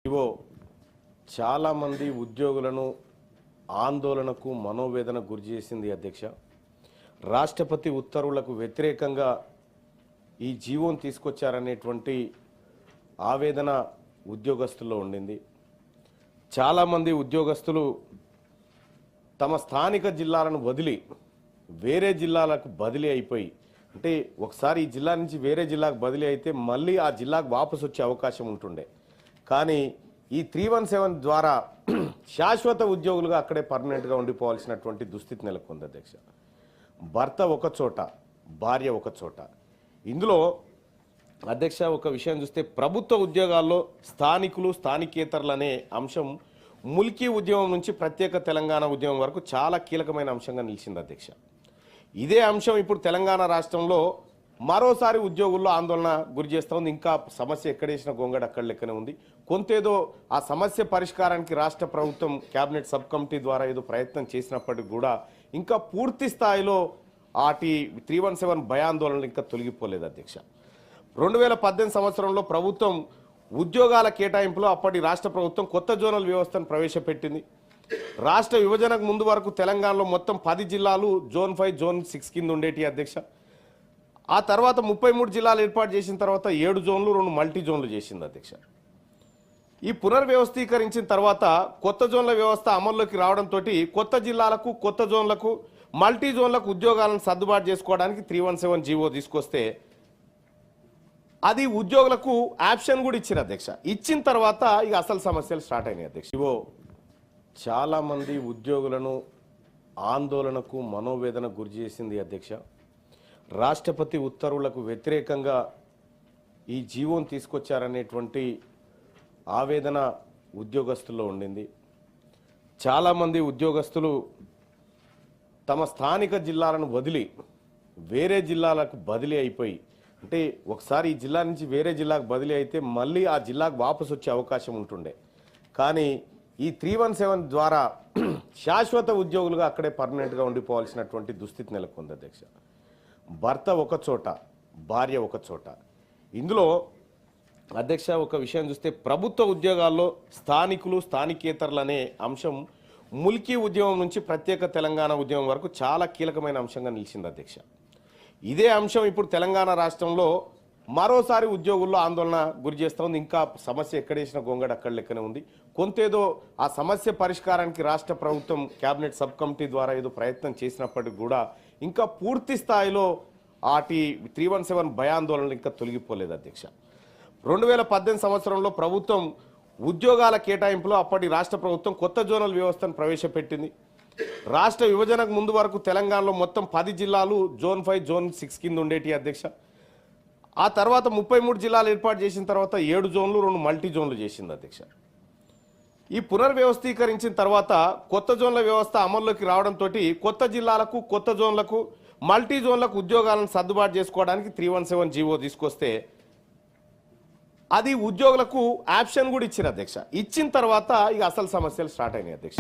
ఇవో చాలామంది ఉద్యోగులను ఆందోళనకు మనోవేదన గురి చేసింది అధ్యక్ష. రాష్ట్రపతి ఉత్తర్వులకు వ్యతిరేకంగా ఈ జీవోను తీసుకొచ్చారనేటువంటి ఆవేదన ఉద్యోగస్తుల్లో ఉండింది. చాలామంది ఉద్యోగస్తులు తమ స్థానిక జిల్లాలను వదిలి వేరే జిల్లాలకు బదిలీ అయిపోయి, అంటే ఒకసారి ఈ జిల్లా నుంచి వేరే జిల్లాకు బదిలీ అయితే మళ్ళీ ఆ జిల్లాకు వాపసు వచ్చే అవకాశం ఉంటుండే. కానీ ఈ 317 ద్వారా శాశ్వత ఉద్యోగులుగా అక్కడే పర్మనెంట్గా ఉండిపోవాల్సినటువంటి దుస్థితి నెలకొంది అధ్యక్ష. భర్త ఒక చోట, భార్య ఒక చోట. ఇందులో అధ్యక్ష ఒక విషయం చూస్తే ప్రభుత్వ ఉద్యోగాల్లో స్థానికులు స్థానికేతరులు అనే అంశం ముల్కీ ఉద్యమం నుంచి ప్రత్యేక తెలంగాణ ఉద్యమం వరకు చాలా కీలకమైన అంశంగా నిలిచింది అధ్యక్ష. ఇదే అంశం ఇప్పుడు తెలంగాణ రాష్ట్రంలో మరోసారి ఉద్యోగుల్లో ఆందోళన గురి చేస్తూ ఉంది. ఇంకా సమస్య ఎక్కడేసిన గొంగడ అక్కడ లెక్కనే ఉంది. కొంతేదో ఆ సమస్య పరిష్కారానికి రాష్ట్ర ప్రభుత్వం కేబినెట్ సబ్ కమిటీ ద్వారా ఏదో ప్రయత్నం చేసినప్పటికీ కూడా ఇంకా పూర్తి స్థాయిలో ఆటి 317 భయాందోళనలు ఇంకా తొలగిపోలేదు అధ్యక్ష. 2018 సంవత్సరంలో ప్రభుత్వం ఉద్యోగాల కేటాయింపులో అప్పటి రాష్ట్ర ప్రభుత్వం కొత్త జోనల్ వ్యవస్థను ప్రవేశపెట్టింది. రాష్ట్ర విభజనకు ముందు వరకు తెలంగాణలో మొత్తం 10 జిల్లాలు జోన్ 5 జోన్ 6 కింద ఉండేటి అధ్యక్ష. ఆ తర్వాత 33 జిల్లాలు ఏర్పాటు చేసిన తర్వాత 7 జోన్లు 2 మల్టీ జోన్లు చేసింది అధ్యక్ష. ఈ పునర్వ్యవస్థీకరించిన తర్వాత కొత్త జోన్ల వ్యవస్థ అమల్లోకి రావడంతో కొత్త జిల్లాలకు కొత్త జోన్లకు మల్టీ జోన్లకు ఉద్యోగాలను సర్దుబాటు చేసుకోవడానికి 317 జీవో తీసుకొస్తే అది ఉద్యోగులకు ఆప్షన్ కూడా ఇచ్చారు అధ్యక్ష. ఇచ్చిన తర్వాత ఇక అసలు సమస్యలు స్టార్ట్ అయినాయి అధ్యక్ష. ఇవో చాలామంది ఉద్యోగులను ఆందోళనకు మనోవేదన గురి చేసింది అధ్యక్ష. రాష్ట్రపతి ఉత్తర్వులకు వ్యతిరేకంగా ఈ జీవోను తీసుకొచ్చారనేటువంటి ఆవేదన ఉద్యోగస్తుల్లో ఉండింది. చాలామంది ఉద్యోగస్తులు తమ స్థానిక జిల్లాలను వదిలి వేరే జిల్లాలకు బదిలీ అయిపోయి, అంటే ఒకసారి ఈ జిల్లా నుంచి వేరే జిల్లాకు బదిలీ అయితే మళ్ళీ ఆ జిల్లాకు వాపసు వచ్చే అవకాశం ఉంటుండే. కానీ ఈ 317 ద్వారా శాశ్వత ఉద్యోగులుగా అక్కడే పర్మనెంట్గా ఉండిపోవాల్సినటువంటి దుస్థితి నెలకొంది అధ్యక్ష. భర్త ఒక చోట, భార్య ఒక చోట. ఇందులో అధ్యక్ష ఒక విషయం చూస్తే ప్రభుత్వ ఉద్యోగాల్లో స్థానికులు స్థానికేతరులు అనే అంశం ముల్కీ ఉద్యమం నుంచి ప్రత్యేక తెలంగాణ ఉద్యమం వరకు చాలా కీలకమైన అంశంగా నిలిచింది అధ్యక్ష. ఇదే అంశం ఇప్పుడు తెలంగాణ రాష్ట్రంలో మరోసారి ఉద్యోగుల్లో ఆందోళన గురి చేస్తూ ఉంది. ఇంకా సమస్య ఎక్కడేసిన గొంగడ అక్కడ లెక్కనే ఉంది. కొంతేదో ఆ సమస్య పరిష్కారానికి రాష్ట్ర ప్రభుత్వం కేబినెట్ సబ్ కమిటీ ద్వారా ఏదో ప్రయత్నం చేసినప్పటికీ కూడా ఇంకా పూర్తి స్థాయిలో ఆటి 317 భయాందోళనలు ఇంకా తొలగిపోలేదు అధ్యక్ష. 2018 సంవత్సరంలో ప్రభుత్వం ఉద్యోగాల కేటాయింపులో అప్పటి రాష్ట్ర ప్రభుత్వం కొత్త జోనల్ వ్యవస్థను ప్రవేశపెట్టింది. రాష్ట్ర విభజనకు ముందు వరకు తెలంగాణలో మొత్తం 10 జిల్లాలు జోన్ 5 జోన్ 6 కింద ఉండేటి అధ్యక్ష. ఆ తర్వాత 33 జిల్లాలు ఏర్పాటు చేసిన తర్వాత 7 జోన్లు 2 మల్టీ జోన్లు చేసింది అధ్యక్ష. ఈ పునర్వ్యవస్థీకరించిన తర్వాత కొత్త జోన్ల వ్యవస్థ అమల్లోకి రావడంతో కొత్త జిల్లాలకు కొత్త జోన్లకు మల్టీ జోన్లకు ఉద్యోగాలను సర్దుబాటు చేసుకోవడానికి 317 జీవో తీసుకొస్తే అది ఉద్యోగులకు ఆప్షన్ కూడా ఇచ్చారు అధ్యక్ష. ఇచ్చిన తర్వాత ఇక అసలు సమస్యలు స్టార్ట్ అయినాయి అధ్యక్ష.